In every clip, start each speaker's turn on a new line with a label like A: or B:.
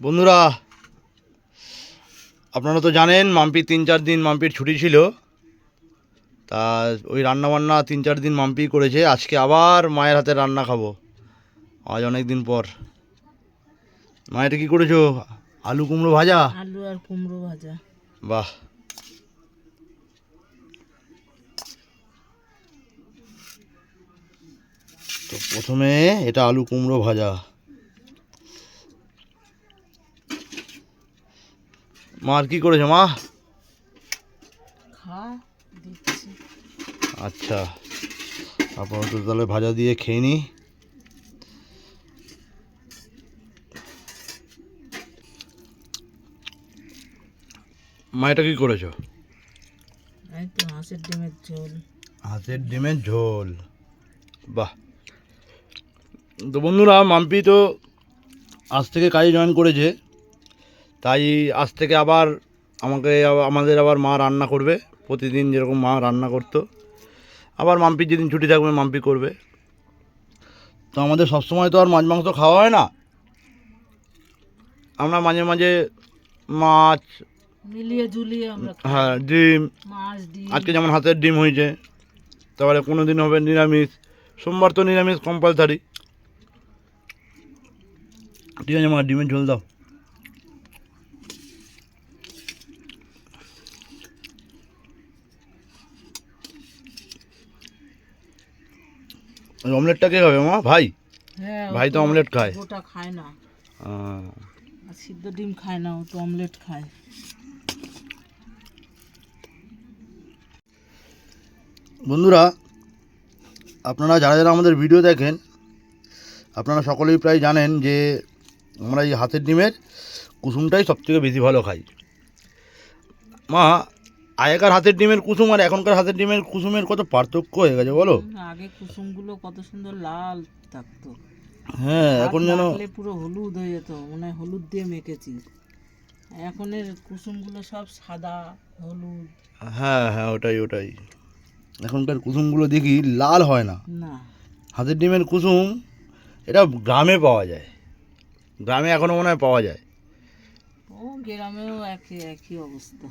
A: বন্ধুরা, আপনারা তো জানেন মাম্পি 3-4 দিন মাম্পির ছুটি ছিল। তা ওই রান্নাবান্না 3-4 দিন মাম্পি করেছে। আজকে আবার মায়ের হাতে রান্না খাবো, আজ অনেক দিন পর। মা, এটা কী করেছো? আলু কুমড়ো ভাজা?
B: আলু আর কুমড়ো ভাজা।
A: বাহ। তো প্রথমে এটা আলু কুমড়ো ভাজা। মা, আর কী করেছো মা?
B: খা দিচ্ছি।
A: আচ্ছা, আপাতত তাহলে ভাজা দিয়ে খেয়ে নিই। মা, এটা কী করেছো?
B: এই তো হাঁসের ডিমের ঝোল।
A: হাঁসের ডিমের ঝোল, বাহ। তো বন্ধুরা, মাম্পি তো আজ থেকে কাজে জয়েন করেছে, তাই আজ থেকে আবার আমাদের আবার মা রান্না করবে। প্রতিদিন যেরকম মা রান্না করতো, আবার মাম্পির যেদিন ছুটি থাকবে মাম্পি করবে। তো আমাদের সবসময় তো আর মাছ মাংস খাওয়া হয় না, আমরা মাঝে মাঝে মাছ,
B: মিলিয়ে ঝুলিয়ে আমরা খাই।
A: হ্যাঁ, ডিম।
B: মাছ ডিম।
A: আজকে যেমন হাতের ডিম হয়েছে, তারপরে কোনো দিন হবে নিরামিষ। সোমবার তো নিরামিষ কম্পালসারি। ঠিক আছে মা, ডিমের ঝোল দাও। অমলেটটা কে খাবে মা? ভাই?
B: হ্যাঁ,
A: ভাই তো অমলেট খায়।
B: গোটা খায় না,
A: আহ,
B: আর সিদ্ধ ডিম খায় না, ও তো অমলেট খায়।
A: বন্ধুরা, আপনারা যারা যারা আমাদের ভিডিও দেখেন, আপনারা সকলেই প্রায় জানেন যে আমরা এই হাতের ডিমের কুসুমটাই সবথেকে বেশি ভালো খাই। মা, আগেকার হাতের ডিমের কুসুম আর এখনকার হাতের ডিমের কুসুমের কত পার্থক্য হয়ে গেছে বলো?
B: আগে কুসুমগুলো কত সুন্দর লাল থাকতো।
A: হ্যাঁ, এখন যেন
B: মাখলে পুরো হলুদ হয়ে যেত, মনে হয় হলুদ দিয়ে মেখেছি। এখনের কুসুমগুলো সব সাদা হলুদ।
A: হ্যাঁ হ্যাঁ, ওটাই ওটাই। এখনকার কুসুমগুলো দেখি লাল হয় না।
B: না,
A: হাতের ডিমের কুসুম এটা গ্রামে পাওয়া যায়, গ্রামে এখনও মনে হয় পাওয়া যায়।
B: ও গ্রামেও একই একই অবস্থা,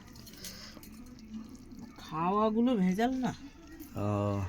B: খাওয়াগুলো ভেজাল না।
A: আহ,